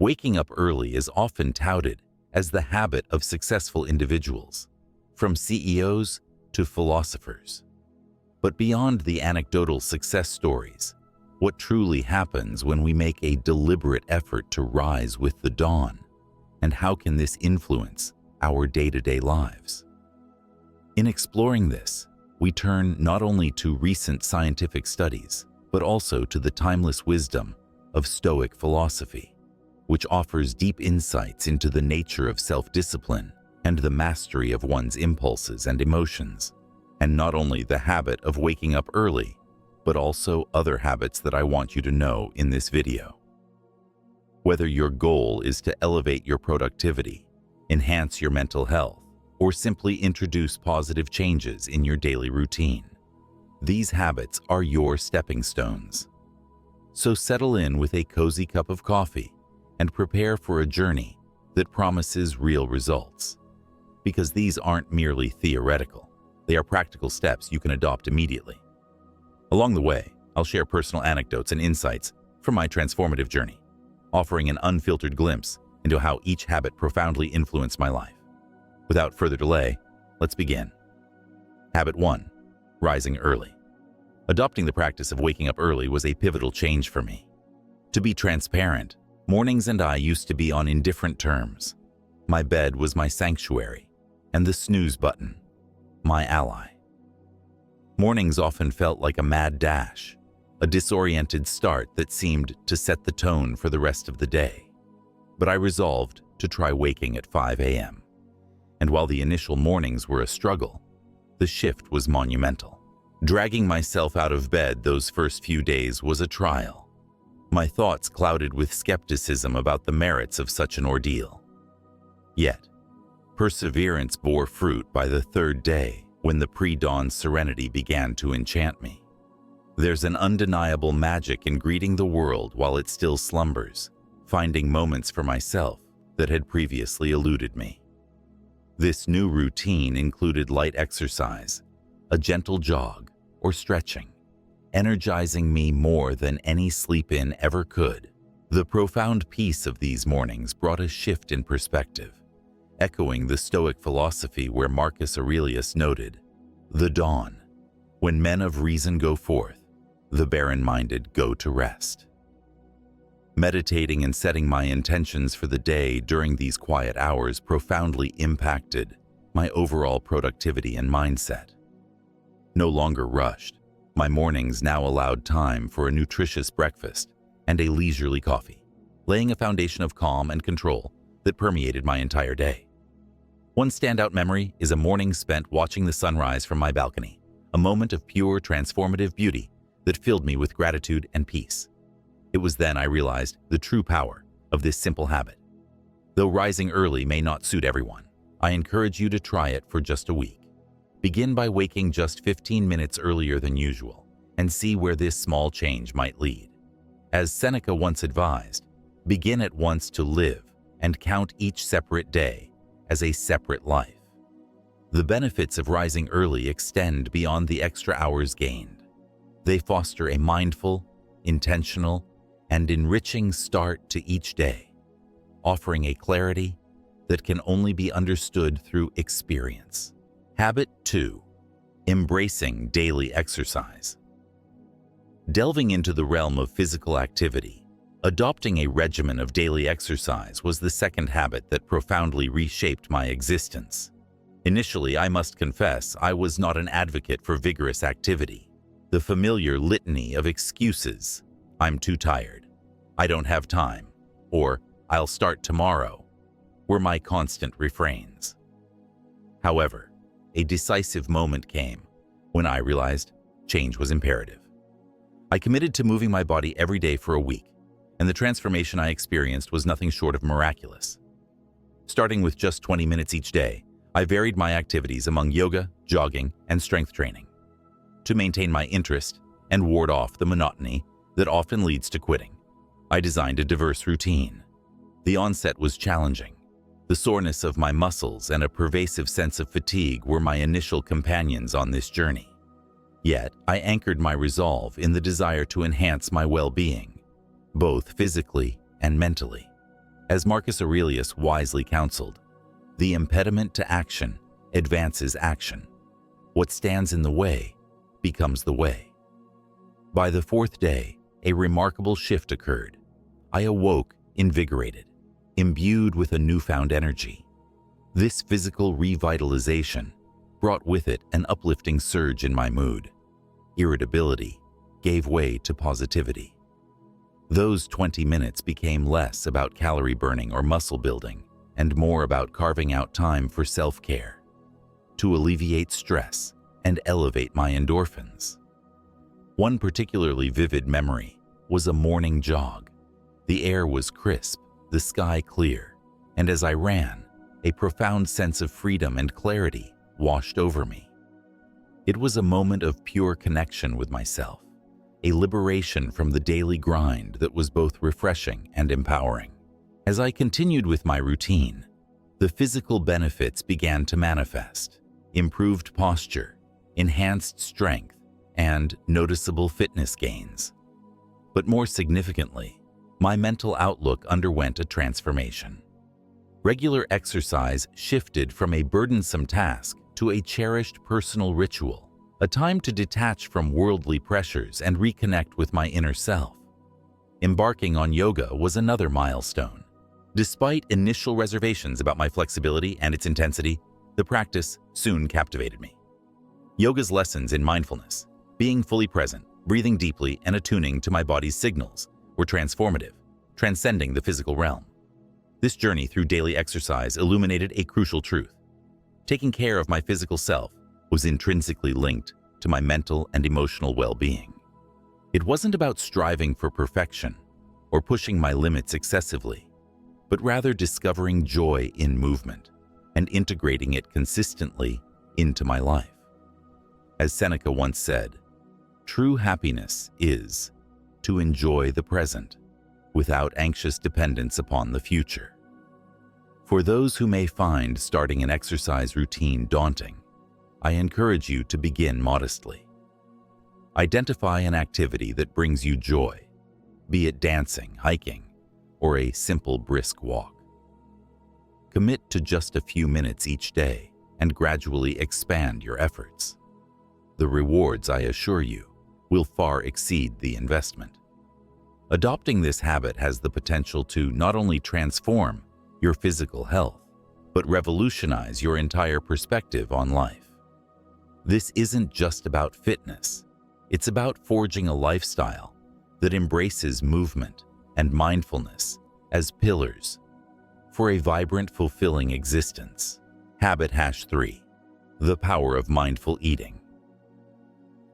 Waking up early is often touted as the habit of successful individuals, from CEOs to philosophers. But beyond the anecdotal success stories, what truly happens when we make a deliberate effort to rise with the dawn? And how can this influence our day-to-day lives? In exploring this, we turn not only to recent scientific studies, but also to the timeless wisdom of Stoic philosophy, which offers deep insights into the nature of self-discipline and the mastery of one's impulses and emotions, and not only the habit of waking up early, but also other habits that I want you to know in this video. Whether your goal is to elevate your productivity, enhance your mental health, or simply introduce positive changes in your daily routine, these habits are your stepping stones. So settle in with a cozy cup of coffee and prepare for a journey that promises real results. Because these aren't merely theoretical, they are practical steps you can adopt immediately. Along the way, I'll share personal anecdotes and insights from my transformative journey, offering an unfiltered glimpse into how each habit profoundly influenced my life. Without further delay, let's begin. Habit 1. Rising early. Adopting the practice of waking up early was a pivotal change for me. To be transparent, mornings and I used to be on indifferent terms. My bed was my sanctuary, and the snooze button, my ally. Mornings often felt like a mad dash, a disoriented start that seemed to set the tone for the rest of the day. But I resolved to try waking at 5 a.m. And while the initial mornings were a struggle, the shift was monumental. Dragging myself out of bed those first few days was a trial, my thoughts clouded with skepticism about the merits of such an ordeal. Yet, perseverance bore fruit by the third day when the pre-dawn serenity began to enchant me. There's an undeniable magic in greeting the world while it still slumbers, finding moments for myself that had previously eluded me. This new routine included light exercise, a gentle jog, or stretching, energizing me more than any sleep-in ever could. The profound peace of these mornings brought a shift in perspective, echoing the Stoic philosophy where Marcus Aurelius noted, "The dawn, when men of reason go forth, the barren-minded go to rest." Meditating and setting my intentions for the day during these quiet hours profoundly impacted my overall productivity and mindset. No longer rushed, my mornings now allowed time for a nutritious breakfast and a leisurely coffee, laying a foundation of calm and control that permeated my entire day. One standout memory is a morning spent watching the sunrise from my balcony, a moment of pure transformative beauty that filled me with gratitude and peace. It was then I realized the true power of this simple habit. Though rising early may not suit everyone, I encourage you to try it for just a week. Begin by waking just 15 minutes earlier than usual and see where this small change might lead. As Seneca once advised, begin at once to live and count each separate day as a separate life. The benefits of rising early extend beyond the extra hours gained. They foster a mindful, intentional, and enriching start to each day, offering a clarity that can only be understood through experience. Habit 2. Embracing daily exercise. Delving into the realm of physical activity, adopting a regimen of daily exercise was the second habit that profoundly reshaped my existence. Initially, I must confess, I was not an advocate for vigorous activity. The familiar litany of excuses, "I'm too tired," "I don't have time," or "I'll start tomorrow," were my constant refrains. However, a decisive moment came when I realized change was imperative. I committed to moving my body every day for a week, and the transformation I experienced was nothing short of miraculous. Starting with just 20 minutes each day, I varied my activities among yoga, jogging, and strength training. To maintain my interest and ward off the monotony that often leads to quitting, I designed a diverse routine. The onset was challenging. The soreness of my muscles and a pervasive sense of fatigue were my initial companions on this journey. Yet, I anchored my resolve in the desire to enhance my well-being, both physically and mentally. As Marcus Aurelius wisely counseled, the impediment to action advances action. What stands in the way becomes the way. By the fourth day, a remarkable shift occurred. I awoke invigorated, imbued with a newfound energy. This physical revitalization brought with it an uplifting surge in my mood. Irritability gave way to positivity. Those 20 minutes became less about calorie burning or muscle building and more about carving out time for self-care, to alleviate stress and elevate my endorphins. One particularly vivid memory was a morning jog. The air was crisp, the sky clear, and as I ran, a profound sense of freedom and clarity washed over me. It was a moment of pure connection with myself, a liberation from the daily grind that was both refreshing and empowering. As I continued with my routine, the physical benefits began to manifest: improved posture, enhanced strength, and noticeable fitness gains. But more significantly, my mental outlook underwent a transformation. Regular exercise shifted from a burdensome task to a cherished personal ritual, a time to detach from worldly pressures and reconnect with my inner self. Embarking on yoga was another milestone. Despite initial reservations about my flexibility and its intensity, the practice soon captivated me. Yoga's lessons in mindfulness, being fully present, breathing deeply, and attuning to my body's signals were transformative, transcending the physical realm. This journey through daily exercise illuminated a crucial truth. Taking care of my physical self was intrinsically linked to my mental and emotional well-being. It wasn't about striving for perfection or pushing my limits excessively, but rather discovering joy in movement and integrating it consistently into my life. As Seneca once said, "True happiness is to enjoy the present without anxious dependence upon the future." For those who may find starting an exercise routine daunting, I encourage you to begin modestly. Identify an activity that brings you joy, be it dancing, hiking, or a simple brisk walk. Commit to just a few minutes each day and gradually expand your efforts. The rewards, I assure you, will far exceed the investment. Adopting this habit has the potential to not only transform your physical health, but revolutionize your entire perspective on life. This isn't just about fitness. It's about forging a lifestyle that embraces movement and mindfulness as pillars for a vibrant, fulfilling existence. Habit #3: the power of mindful eating.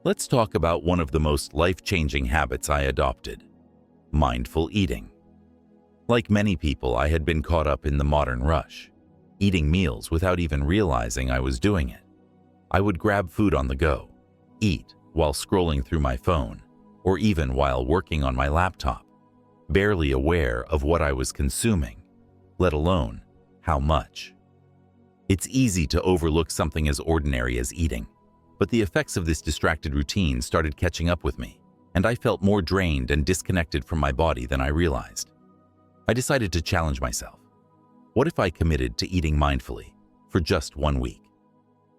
Let's talk about one of the most life-changing habits I adopted: mindful eating. Like many people, I had been caught up in the modern rush, eating meals without even realizing I was doing it. I would grab food on the go, eat while scrolling through my phone, or even while working on my laptop, barely aware of what I was consuming, let alone how much. It's easy to overlook something as ordinary as eating, but the effects of this distracted routine started catching up with me, and I felt more drained and disconnected from my body than I realized. I decided to challenge myself. What if I committed to eating mindfully for just 1 week?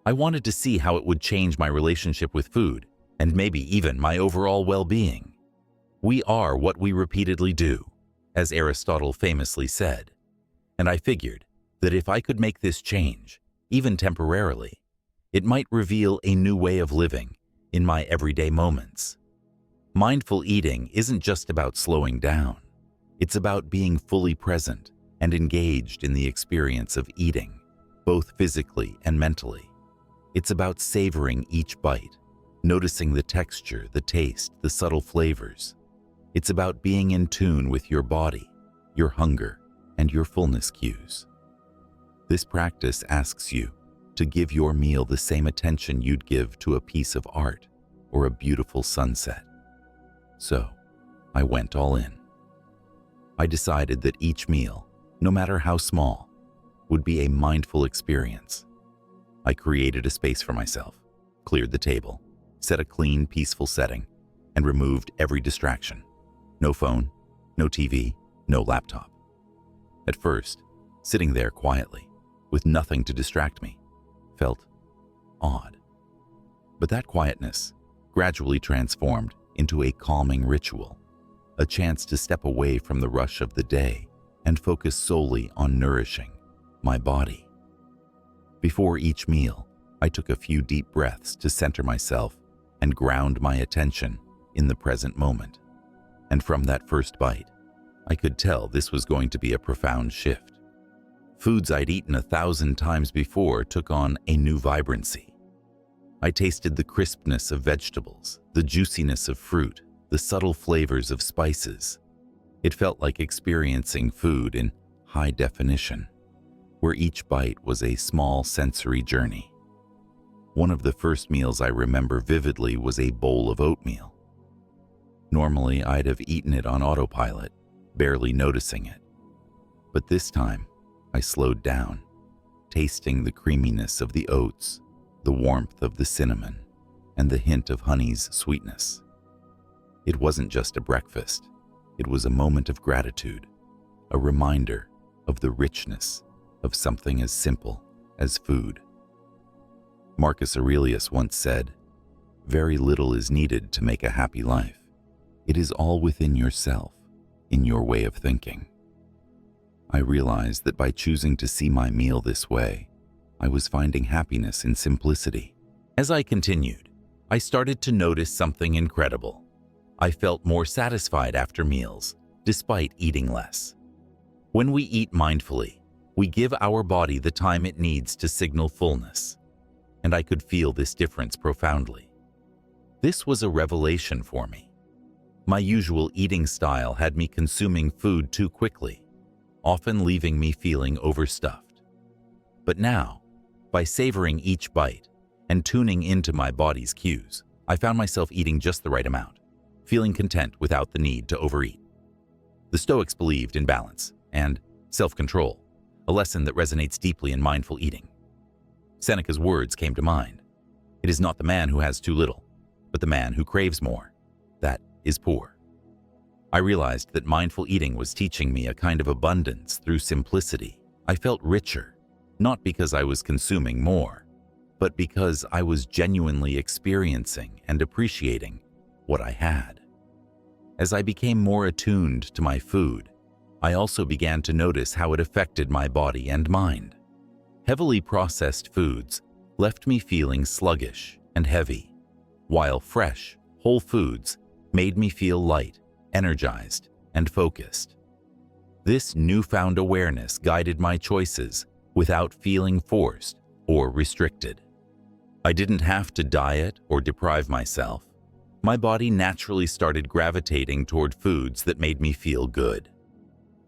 I wanted to see how it would change my relationship with food and maybe even my overall well-being. We are what we repeatedly do, as Aristotle famously said, and I figured that if I could make this change, even temporarily, it might reveal a new way of living in my everyday moments. Mindful eating isn't just about slowing down. It's about being fully present and engaged in the experience of eating, both physically and mentally. It's about savoring each bite, noticing the texture, the taste, the subtle flavors. It's about being in tune with your body, your hunger, and your fullness cues. This practice asks you to give your meal the same attention you'd give to a piece of art or a beautiful sunset. So, I went all in. I decided that each meal, no matter how small, would be a mindful experience. I created a space for myself, cleared the table, set a clean, peaceful setting, and removed every distraction. No phone, no TV, no laptop. At first, sitting there quietly, with nothing to distract me, felt odd. But that quietness gradually transformed into a calming ritual, a chance to step away from the rush of the day and focus solely on nourishing my body. Before each meal, I took a few deep breaths to center myself and ground my attention in the present moment. And from that first bite, I could tell this was going to be a profound shift. Foods I'd eaten 1,000 times before took on a new vibrancy. I tasted the crispness of vegetables, the juiciness of fruit, the subtle flavors of spices. It felt like experiencing food in high definition, where each bite was a small sensory journey. One of the first meals I remember vividly was a bowl of oatmeal. Normally, I'd have eaten it on autopilot, barely noticing it. But this time, I slowed down, tasting the creaminess of the oats, the warmth of the cinnamon, and the hint of honey's sweetness. It wasn't just a breakfast. It was a moment of gratitude, a reminder of the richness of something as simple as food. Marcus Aurelius once said, "Very little is needed to make a happy life. It is all within yourself, in your way of thinking." I realized that by choosing to see my meal this way, I was finding happiness in simplicity. As I continued, I started to notice something incredible. I felt more satisfied after meals, despite eating less. When we eat mindfully, we give our body the time it needs to signal fullness, and I could feel this difference profoundly. This was a revelation for me. My usual eating style had me consuming food too quickly, often leaving me feeling overstuffed. But now, by savoring each bite and tuning into my body's cues, I found myself eating just the right amount, feeling content without the need to overeat. The Stoics believed in balance and self-control, a lesson that resonates deeply in mindful eating. Seneca's words came to mind. "It is not the man who has too little, but the man who craves more that is poor." I realized that mindful eating was teaching me a kind of abundance through simplicity. I felt richer, not because I was consuming more, but because I was genuinely experiencing and appreciating what I had. As I became more attuned to my food, I also began to notice how it affected my body and mind. Heavily processed foods left me feeling sluggish and heavy, while fresh, whole foods made me feel light, energized, and focused. This newfound awareness guided my choices without feeling forced or restricted. I didn't have to diet or deprive myself. My body naturally started gravitating toward foods that made me feel good.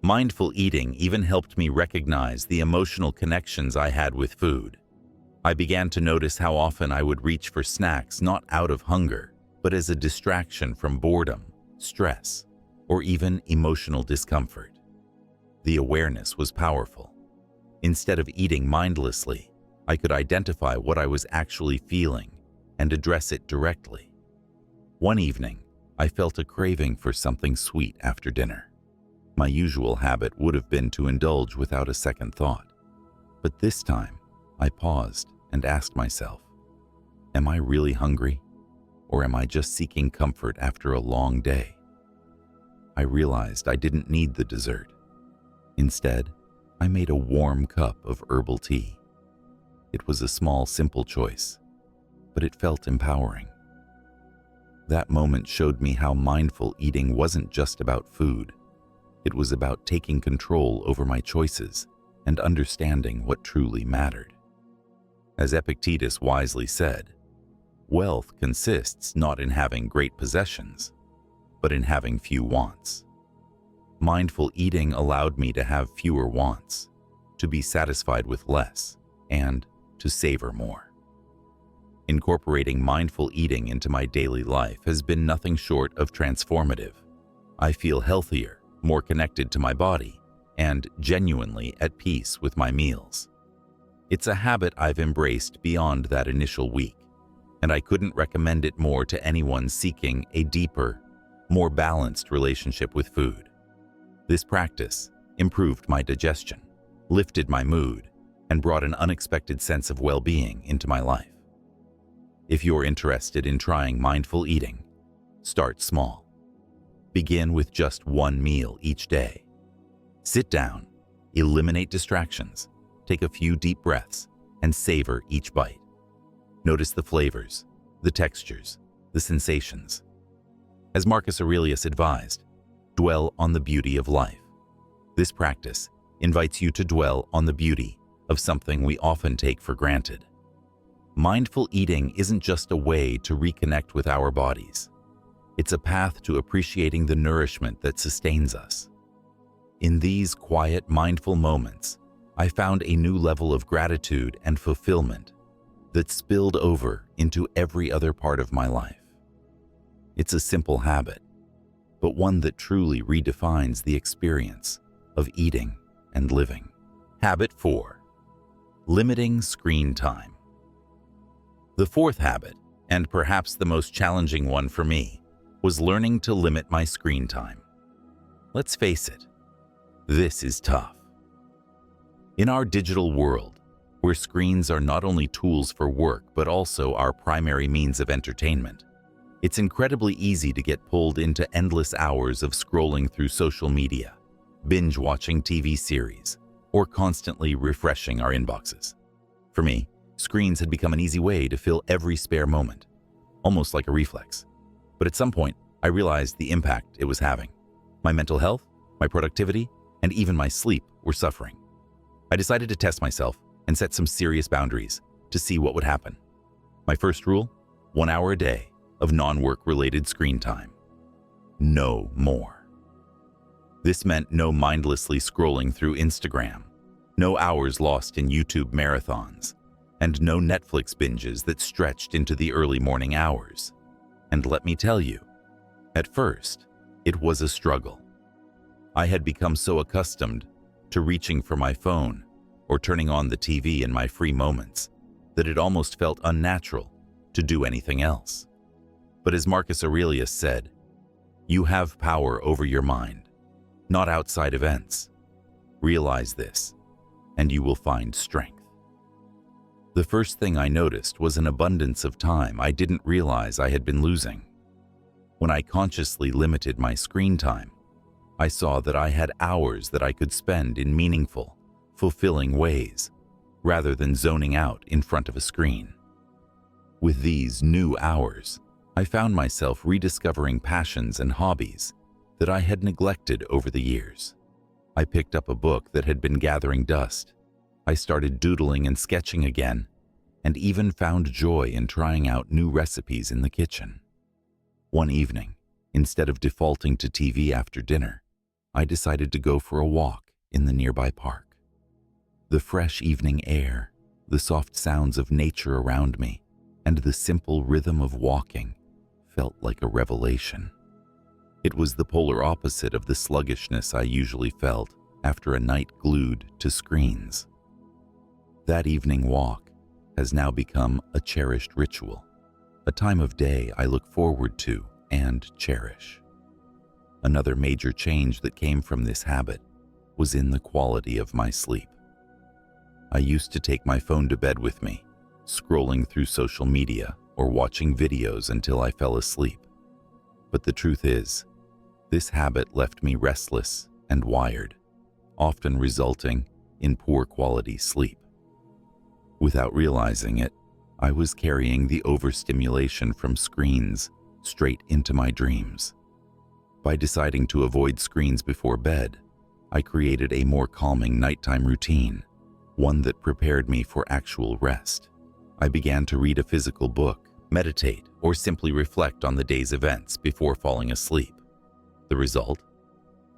Mindful eating even helped me recognize the emotional connections I had with food. I began to notice how often I would reach for snacks not out of hunger, but as a distraction from boredom, stress, or even emotional discomfort. The awareness was powerful. Instead of eating mindlessly, I could identify what I was actually feeling and address it directly. One evening, I felt a craving for something sweet after dinner. My usual habit would have been to indulge without a second thought. But this time, I paused and asked myself, am I really hungry? Or am I just seeking comfort after a long day? I realized I didn't need the dessert. Instead, I made a warm cup of herbal tea. It was a small, simple choice, but it felt empowering. That moment showed me how mindful eating wasn't just about food. It was about taking control over my choices and understanding what truly mattered. As Epictetus wisely said, wealth consists not in having great possessions, but in having few wants. Mindful eating allowed me to have fewer wants, to be satisfied with less, and to savor more. Incorporating mindful eating into my daily life has been nothing short of transformative. I feel healthier, more connected to my body, and genuinely at peace with my meals. It's a habit I've embraced beyond that initial week, and I couldn't recommend it more to anyone seeking a deeper, more balanced relationship with food. This practice improved my digestion, lifted my mood, and brought an unexpected sense of well-being into my life. If you're interested in trying mindful eating, start small. Begin with just one meal each day. Sit down, eliminate distractions, take a few deep breaths, and savor each bite. Notice the flavors, the textures, the sensations. As Marcus Aurelius advised, dwell on the beauty of life. This practice invites you to dwell on the beauty of something we often take for granted. Mindful eating isn't just a way to reconnect with our bodies. It's a path to appreciating the nourishment that sustains us. In these quiet, mindful moments, I found a new level of gratitude and fulfillment that spilled over into every other part of my life. It's a simple habit, but one that truly redefines the experience of eating and living. Habit 4. Limiting screen time. The fourth habit, and perhaps the most challenging one for me, was learning to limit my screen time. Let's face it, this is tough. In our digital world, where screens are not only tools for work but also our primary means of entertainment, it's incredibly easy to get pulled into endless hours of scrolling through social media, binge-watching TV series, or constantly refreshing our inboxes. For me, screens had become an easy way to fill every spare moment, almost like a reflex. But at some point, I realized the impact it was having. My mental health, my productivity, and even my sleep were suffering. I decided to test myself and set some serious boundaries to see what would happen. My first rule: 1 hour a day of non-work-related screen time. No more. This meant no mindlessly scrolling through Instagram, no hours lost in YouTube marathons, and no Netflix binges that stretched into the early morning hours. And let me tell you, at first, it was a struggle. I had become so accustomed to reaching for my phone or turning on the TV in my free moments that it almost felt unnatural to do anything else. But as Marcus Aurelius said, you have power over your mind, not outside events. Realize this, and you will find strength. The first thing I noticed was an abundance of time I didn't realize I had been losing. When I consciously limited my screen time, I saw that I had hours that I could spend in meaningful, fulfilling ways, rather than zoning out in front of a screen. With these new hours, I found myself rediscovering passions and hobbies that I had neglected over the years. I picked up a book that had been gathering dust. I started doodling and sketching again, and even found joy in trying out new recipes in the kitchen. One evening, instead of defaulting to TV after dinner, I decided to go for a walk in the nearby park. The fresh evening air, the soft sounds of nature around me, and the simple rhythm of walking felt like a revelation. It was the polar opposite of the sluggishness I usually felt after a night glued to screens. That evening walk has now become a cherished ritual, a time of day I look forward to and cherish. Another major change that came from this habit was in the quality of my sleep. I used to take my phone to bed with me, scrolling through social media or watching videos until I fell asleep. But the truth is, this habit left me restless and wired, often resulting in poor quality sleep. Without realizing it, I was carrying the overstimulation from screens straight into my dreams. By deciding to avoid screens before bed, I created a more calming nighttime routine, one that prepared me for actual rest. I began to read a physical book, meditate, or simply reflect on the day's events before falling asleep. The result?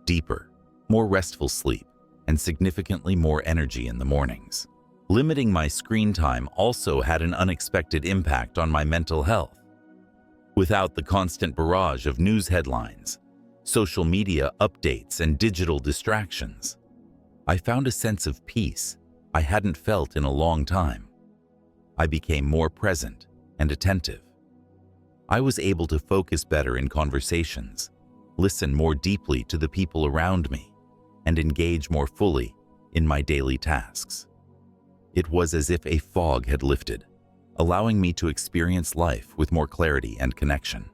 Deeper, more restful sleep, and significantly more energy in the mornings. Limiting my screen time also had an unexpected impact on my mental health. Without the constant barrage of news headlines, social media updates, and digital distractions, I found a sense of peace I hadn't felt in a long time. I became more present and attentive. I was able to focus better in conversations, listen more deeply to the people around me, and engage more fully in my daily tasks. It was as if a fog had lifted, allowing me to experience life with more clarity and connection.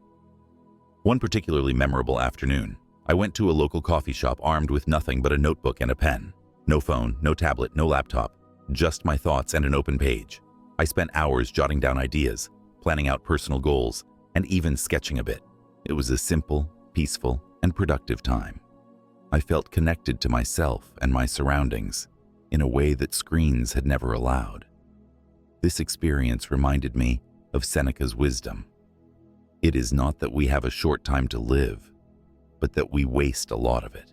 One particularly memorable afternoon, I went to a local coffee shop armed with nothing but a notebook and a pen. No phone, no tablet, no laptop, just my thoughts and an open page. I spent hours jotting down ideas, planning out personal goals, and even sketching a bit. It was a simple, peaceful, and productive time. I felt connected to myself and my surroundings in a way that screens had never allowed. This experience reminded me of Seneca's wisdom. It is not that we have a short time to live, but that we waste a lot of it.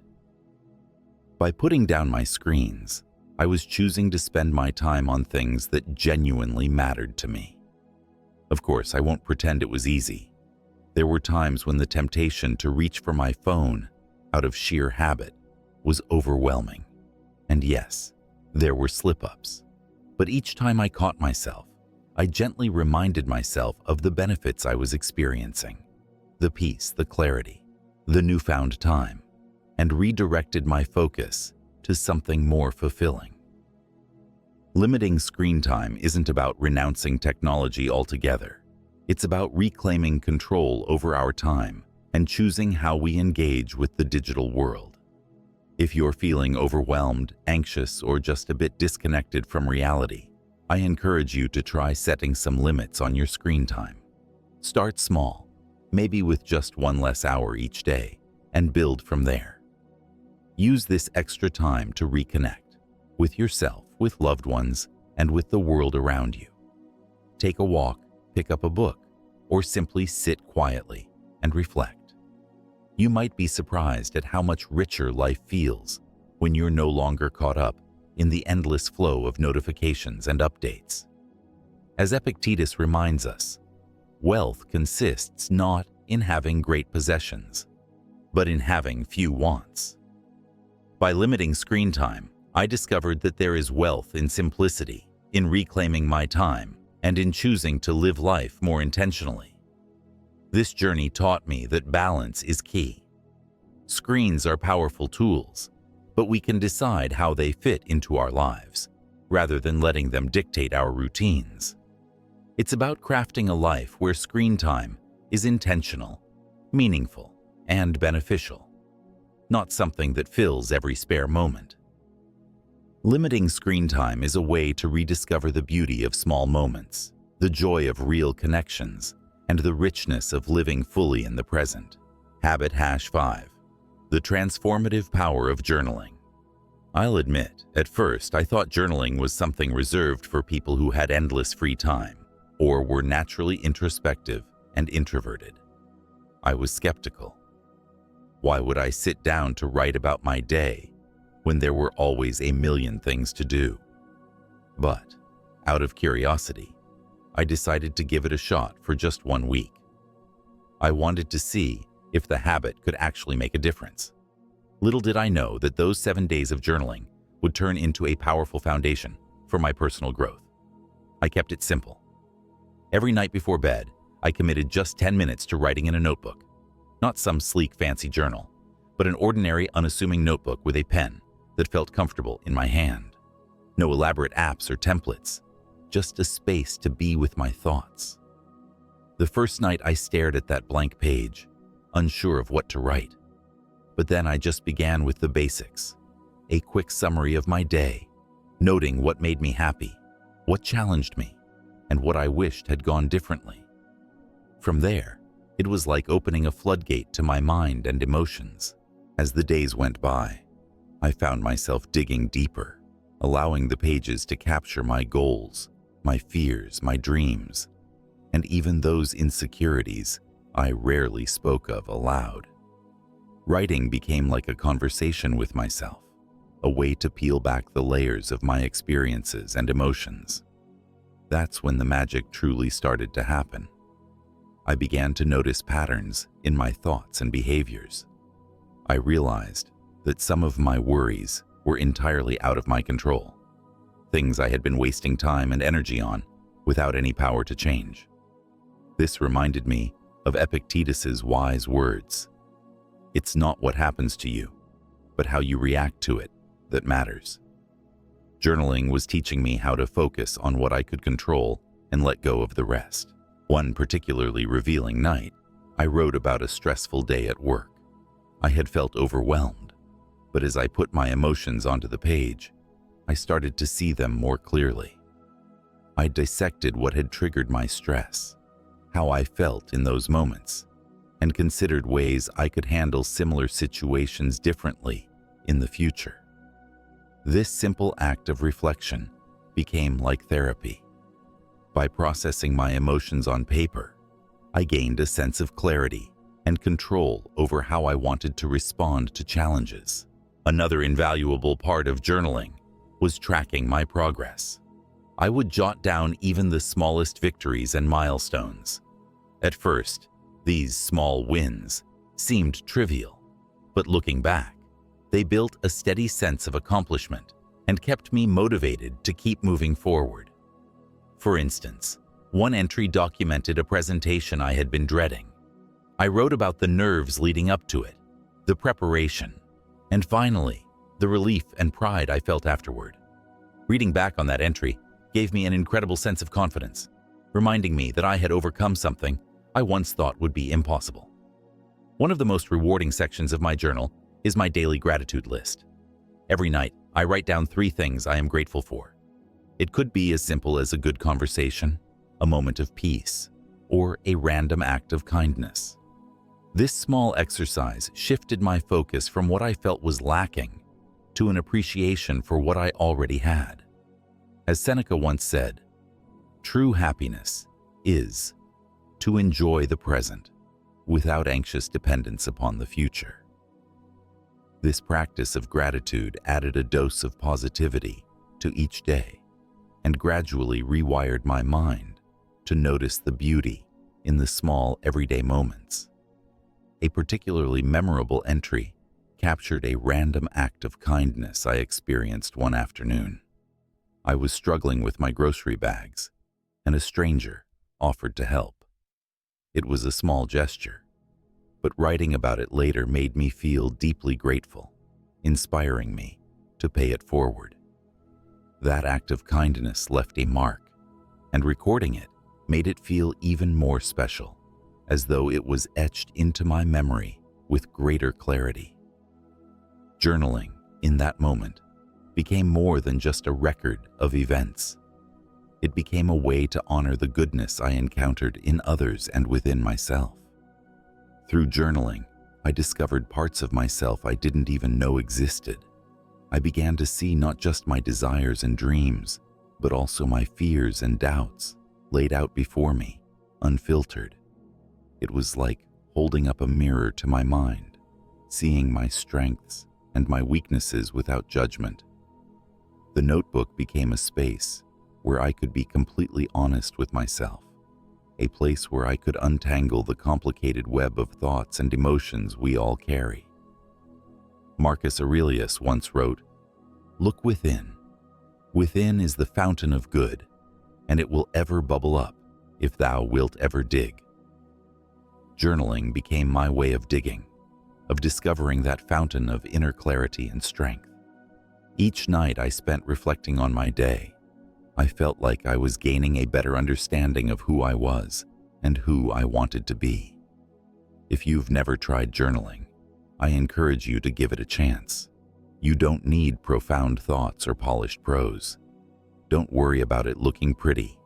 By putting down my screens, I was choosing to spend my time on things that genuinely mattered to me. Of course, I won't pretend it was easy. There were times when the temptation to reach for my phone out of sheer habit was overwhelming. And yes, there were slip-ups. But each time I caught myself, I gently reminded myself of the benefits I was experiencing, the peace, the clarity, the newfound time, and redirected my focus to something more fulfilling. Limiting screen time isn't about renouncing technology altogether. It's about reclaiming control over our time and choosing how we engage with the digital world. If you're feeling overwhelmed, anxious, or just a bit disconnected from reality, I encourage you to try setting some limits on your screen time. Start small, maybe with just one less hour each day, and build from there. Use this extra time to reconnect with yourself, with loved ones, and with the world around you. Take a walk, pick up a book, or simply sit quietly and reflect. You might be surprised at how much richer life feels when you're no longer caught up in the endless flow of notifications and updates. As Epictetus reminds us, wealth consists not in having great possessions, but in having few wants. By limiting screen time, I discovered that there is wealth in simplicity, in reclaiming my time, and in choosing to live life more intentionally. This journey taught me that balance is key. Screens are powerful tools, but we can decide how they fit into our lives, rather than letting them dictate our routines. It's about crafting a life where screen time is intentional, meaningful, and beneficial, not something that fills every spare moment. Limiting screen time is a way to rediscover the beauty of small moments, the joy of real connections, and the richness of living fully in the present. Habit #5. The transformative power of journaling. I'll admit, at first I thought journaling was something reserved for people who had endless free time, or were naturally introspective and introverted. I was skeptical. Why would I sit down to write about my day when there were always a million things to do? But, out of curiosity, I decided to give it a shot for just 1 week. I wanted to see if the habit could actually make a difference. Little did I know that those 7 days of journaling would turn into a powerful foundation for my personal growth. I kept it simple. Every night before bed, I committed just 10 minutes to writing in a notebook. Not some sleek, fancy journal, but an ordinary, unassuming notebook with a pen that felt comfortable in my hand. No elaborate apps or templates, just a space to be with my thoughts. The first night I stared at that blank page, unsure of what to write. But then I just began with the basics, a quick summary of my day, noting what made me happy, what challenged me, and what I wished had gone differently. From there, it was like opening a floodgate to my mind and emotions. As the days went by, I found myself digging deeper, allowing the pages to capture my goals, my fears, my dreams, and even those insecurities I rarely spoke of aloud. Writing became like a conversation with myself, a way to peel back the layers of my experiences and emotions. That's when the magic truly started to happen. I began to notice patterns in my thoughts and behaviors. I realized that some of my worries were entirely out of my control, things I had been wasting time and energy on without any power to change. This reminded me of Epictetus's wise words. It's not what happens to you, but how you react to it that matters. Journaling was teaching me how to focus on what I could control and let go of the rest. One particularly revealing night, I wrote about a stressful day at work. I had felt overwhelmed, but as I put my emotions onto the page, I started to see them more clearly. I dissected what had triggered my stress, how I felt in those moments, and considered ways I could handle similar situations differently in the future. This simple act of reflection became like therapy. By processing my emotions on paper, I gained a sense of clarity and control over how I wanted to respond to challenges. Another invaluable part of journaling was tracking my progress. I would jot down even the smallest victories and milestones. At first, these small wins seemed trivial, but looking back, they built a steady sense of accomplishment and kept me motivated to keep moving forward. For instance, one entry documented a presentation I had been dreading. I wrote about the nerves leading up to it, the preparation, and finally, the relief and pride I felt afterward. Reading back on that entry gave me an incredible sense of confidence, reminding me that I had overcome something I once thought would be impossible. One of the most rewarding sections of my journal is my daily gratitude list. Every night, I write down 3 things I am grateful for. It could be as simple as a good conversation, a moment of peace, or a random act of kindness. This small exercise shifted my focus from what I felt was lacking to an appreciation for what I already had. As Seneca once said, "True happiness is to enjoy the present without anxious dependence upon the future." This practice of gratitude added a dose of positivity to each day and gradually rewired my mind to notice the beauty in the small everyday moments. A particularly memorable entry captured a random act of kindness I experienced one afternoon. I was struggling with my grocery bags, and a stranger offered to help. It was a small gesture, but writing about it later made me feel deeply grateful, inspiring me to pay it forward. That act of kindness left a mark, and recording it made it feel even more special, as though it was etched into my memory with greater clarity. Journaling, in that moment, became more than just a record of events. It became a way to honor the goodness I encountered in others and within myself. Through journaling, I discovered parts of myself I didn't even know existed. I began to see not just my desires and dreams, but also my fears and doubts laid out before me, unfiltered. It was like holding up a mirror to my mind, seeing my strengths and my weaknesses without judgment. The notebook became a space where I could be completely honest with myself, a place where I could untangle the complicated web of thoughts and emotions we all carry. Marcus Aurelius once wrote, "Look within. Within is the fountain of good, and it will ever bubble up if thou wilt ever dig." Journaling became my way of digging, of discovering that fountain of inner clarity and strength. Each night I spent reflecting on my day, I felt like I was gaining a better understanding of who I was and who I wanted to be. If you've never tried journaling, I encourage you to give it a chance. You don't need profound thoughts or polished prose. Don't worry about it looking pretty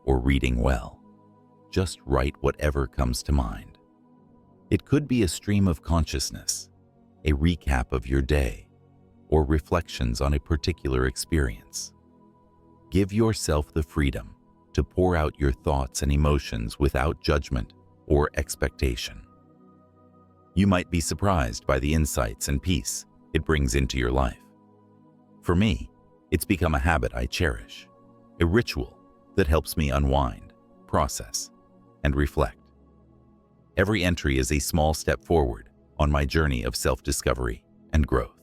or reading well. Just write whatever comes to mind. It could be a stream of consciousness, a recap of your day, or reflections on a particular experience. Give yourself the freedom to pour out your thoughts and emotions without judgment or expectation. You might be surprised by the insights and peace it brings into your life. For me, it's become a habit I cherish, a ritual that helps me unwind, process, and reflect. Every entry is a small step forward on my journey of self-discovery and growth.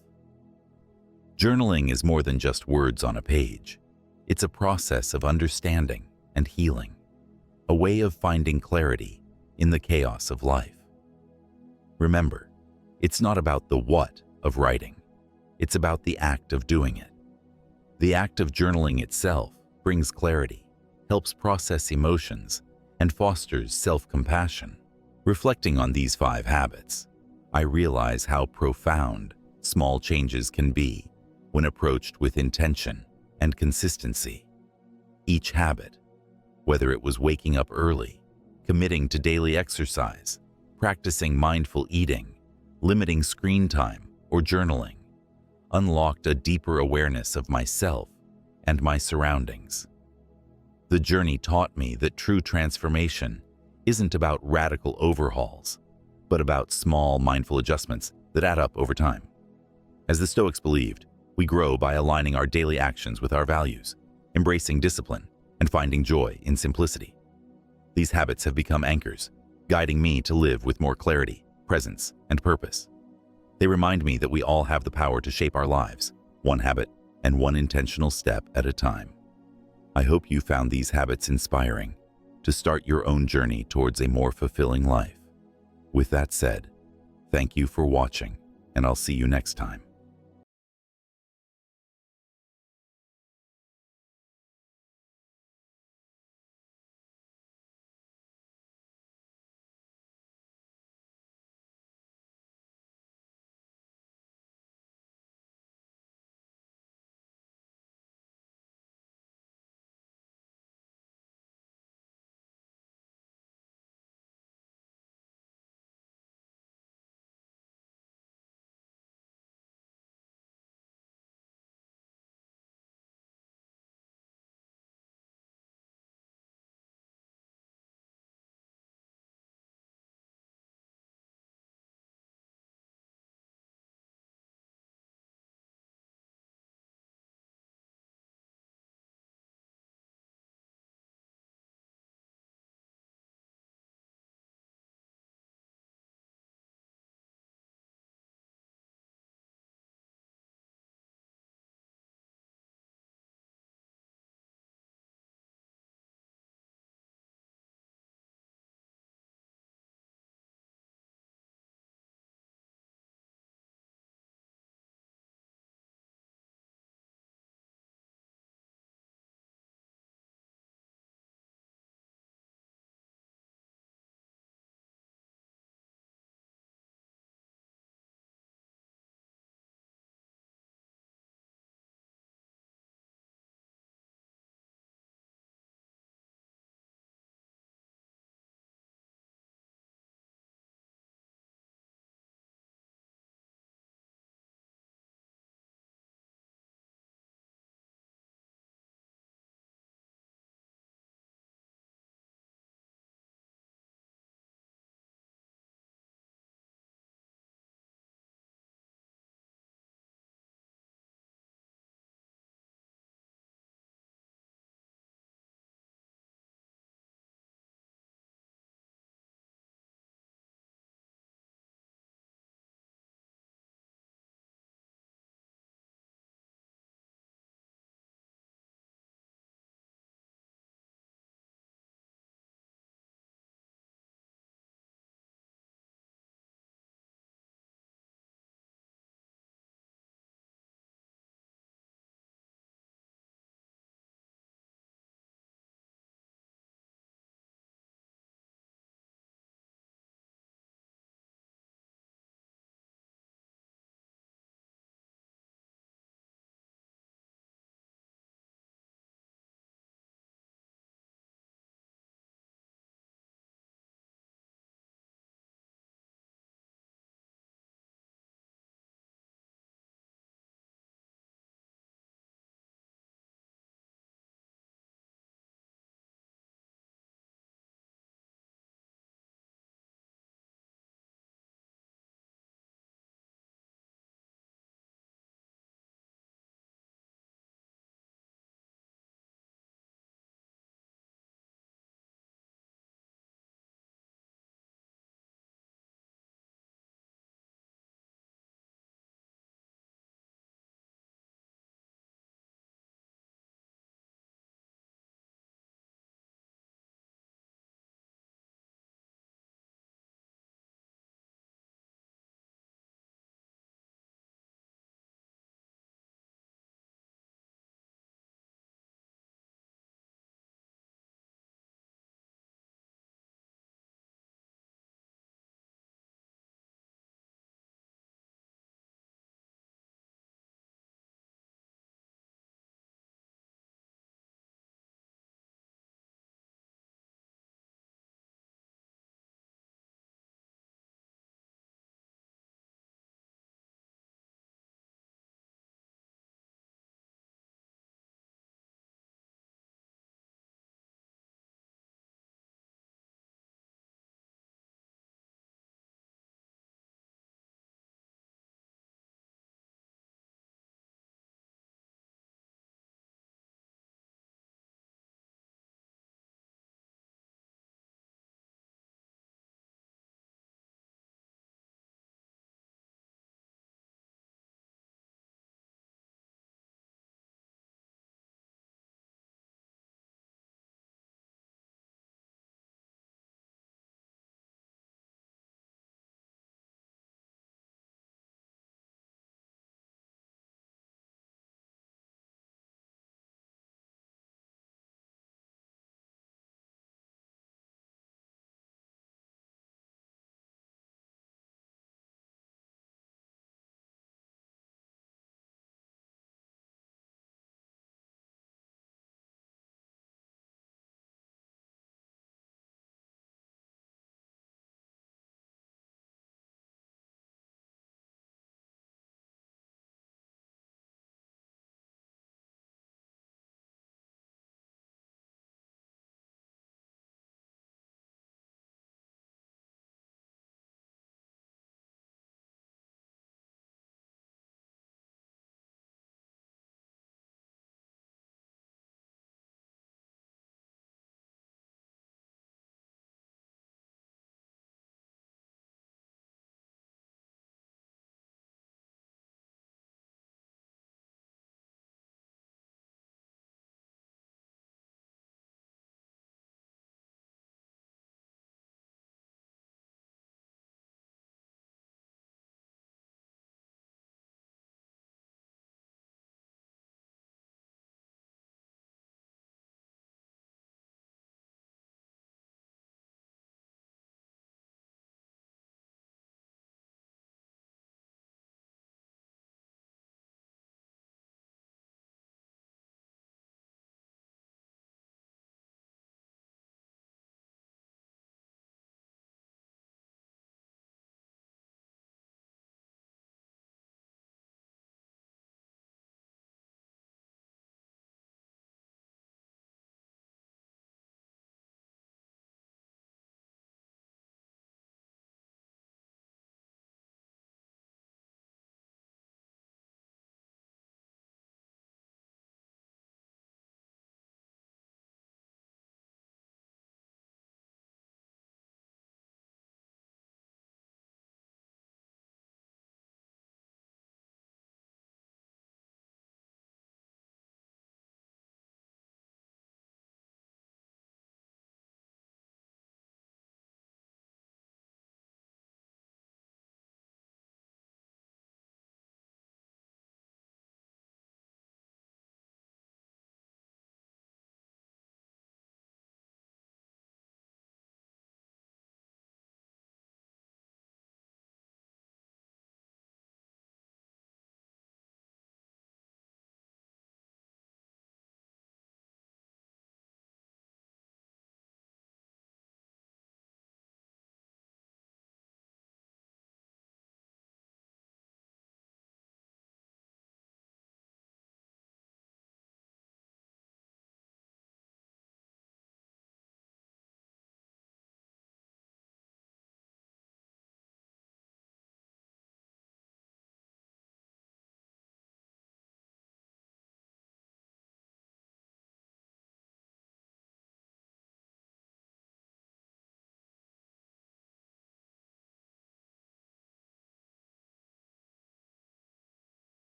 Journaling is more than just words on a page. It's a process of understanding and healing, a way of finding clarity in the chaos of life. Remember, it's not about the what of writing, It's about the act of doing it. The act of journaling itself brings clarity, helps process emotions, and fosters self-compassion. Reflecting on these 5 habits, I realize how profound small changes can be when approached with intention and consistency. Each habit, whether it was waking up early, committing to daily exercise, practicing mindful eating, limiting screen time, or journaling, unlocked a deeper awareness of myself and my surroundings. The journey taught me that true transformation isn't about radical overhauls, but about small, mindful adjustments that add up over time. As the Stoics believed, we grow by aligning our daily actions with our values, embracing discipline, and finding joy in simplicity. These habits have become anchors, guiding me to live with more clarity, presence, and purpose. They remind me that we all have the power to shape our lives, one habit and one intentional step at a time. I hope you found these habits inspiring to start your own journey towards a more fulfilling life. With that said, thank you for watching, and I'll see you next time.